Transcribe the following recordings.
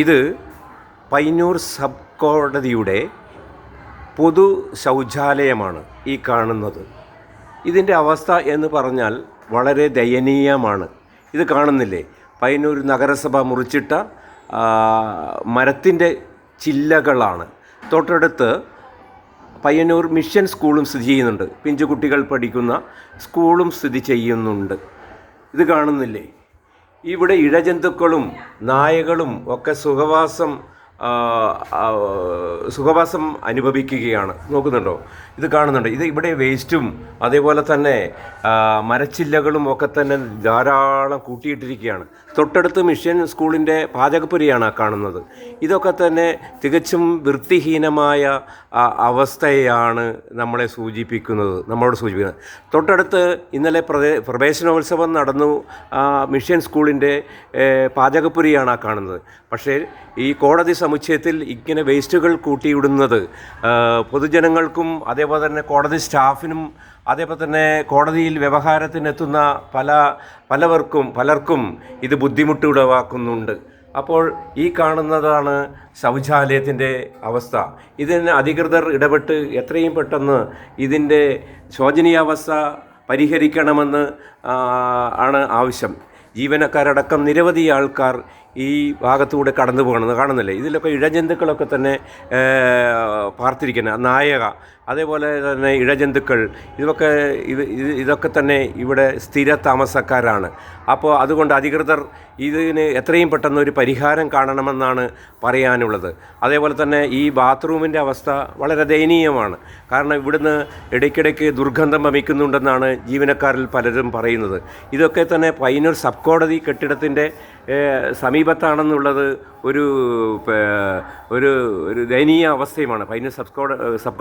ഇത് പയ്യന്നൂർ സബ് കോടതിയുടെ പൊതു ശൗചാലയമാണ് ഈ കാണുന്നത്. ഇതിൻ്റെ അവസ്ഥ എന്ന് പറഞ്ഞാൽ വളരെ ദയനീയമാണ്. ഇത് കാണുന്നില്ലേ, പയ്യന്നൂർ നഗരസഭ മുറിച്ചിട്ട മരത്തിൻ്റെ ചില്ലകളാണ്. തൊട്ടടുത്ത് പയ്യന്നൂർ മിഷൻ സ്കൂളും സ്ഥിതി ചെയ്യുന്നുണ്ട്. പിഞ്ചുകുട്ടികൾ പഠിക്കുന്ന സ്കൂളും സ്ഥിതി ചെയ്യുന്നുണ്ട്. ഇത് കാണുന്നില്ലേ, ഇവിടെ ഇഴജന്തുക്കളും നായകളും ഒക്കെ സുഖവാസം അനുഭവിക്കുകയാണ്. നോക്കുന്നുണ്ടോ, ഇത് കാണുന്നുണ്ട്. ഇത് ഇവിടെ വേസ്റ്റും അതേപോലെ തന്നെ മരച്ചില്ലകളും ഒക്കെ തന്നെ ധാരാളം കൂട്ടിയിട്ടിരിക്കുകയാണ്. തൊട്ടടുത്ത് മിഷൻ സ്കൂളിൻ്റെ പാചകപ്പുരയാണ് കാണുന്നത്. ഇതൊക്കെ തന്നെ തികച്ചും വൃത്തിഹീനമായ അവസ്ഥയാണ് നമ്മളോട് സൂചിപ്പിക്കുന്നത്. തൊട്ടടുത്ത് ഇന്നലെ പ്രവേശനോത്സവം നടന്നു. മിഷൻ സ്കൂളിൻ്റെ പാചകപ്പുരയാണ് കാണുന്നത്. പക്ഷേ ഈ കോടതി സമുച്ചയത്തിൽ ഇങ്ങനെ വേസ്റ്റുകൾ കൂട്ടിയിടുന്നത് പൊതുജനങ്ങൾക്കും അതേപോലെ തന്നെ കോടതി സ്റ്റാഫിനും അതേപോലെ തന്നെ കോടതിയിൽ വ്യവഹാരത്തിനെത്തുന്ന പലർക്കും ഇത് ബുദ്ധിമുട്ട് ഉളവാക്കുന്നുണ്ട്. അപ്പോൾ ഈ കാണുന്നതാണ് ശൗചാലയത്തിൻ്റെ അവസ്ഥ. ഇതിന് അധികൃതർ ഇടപെട്ട് എത്രയും പെട്ടെന്ന് ഇതിൻ്റെ ശോചനീയാവസ്ഥ പരിഹരിക്കണമെന്ന് ആണ് ആവശ്യം. ജീവനക്കാരടക്കം നിരവധി ആൾക്കാർ ഈ ഭാഗത്തൂടെ കടന്നു പോകണമെന്ന് കാണുന്നില്ലേ. ഇതിലൊക്കെ ഇഴജന്തുക്കളൊക്കെ തന്നെ പാർത്തിരിക്കുന്ന നായക, അതേപോലെ തന്നെ ഇഴജന്തുക്കൾ, ഇതൊക്കെ തന്നെ ഇവിടെ സ്ഥിര താമസക്കാരാണ്. അപ്പോൾ അതുകൊണ്ട് അധികൃതർ ഇതിന് എത്രയും പെട്ടെന്ന് ഒരു പരിഹാരം കാണണമെന്നാണ് പറയാനുള്ളത്. അതേപോലെ തന്നെ ഈ ബാത്റൂമിൻ്റെ അവസ്ഥ വളരെ ദയനീയമാണ്. കാരണം ഇവിടുന്ന് ഇടയ്ക്കിടയ്ക്ക് ദുർഗന്ധം വമിക്കുന്നുണ്ടെന്നാണ് ജീവനക്കാരിൽ പലരും പറയുന്നത്. ഇതൊക്കെ തന്നെ പയ്യന്നൂർ സബ് കോടതി കെട്ടിടത്തിൻ്റെ സമീപത്താണെന്നുള്ളത് ഒരു ദയനീയ അവസ്ഥയുമാണ്. പയ്യന്നൂർ സബ്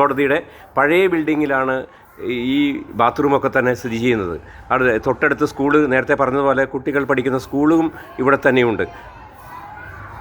കോടതിയുടെ പഴയ ബിൽഡിങ്ങിലാണ് ഈ ബാത്റൂമൊക്കെ തന്നെ സ്ഥിതി ചെയ്യുന്നത്. അവിടെ തൊട്ടടുത്ത് സ്കൂള്, നേരത്തെ പറഞ്ഞതുപോലെ കുട്ടികൾ പഠിക്കുന്ന സ്കൂളും ഇവിടെ തന്നെയുണ്ട്.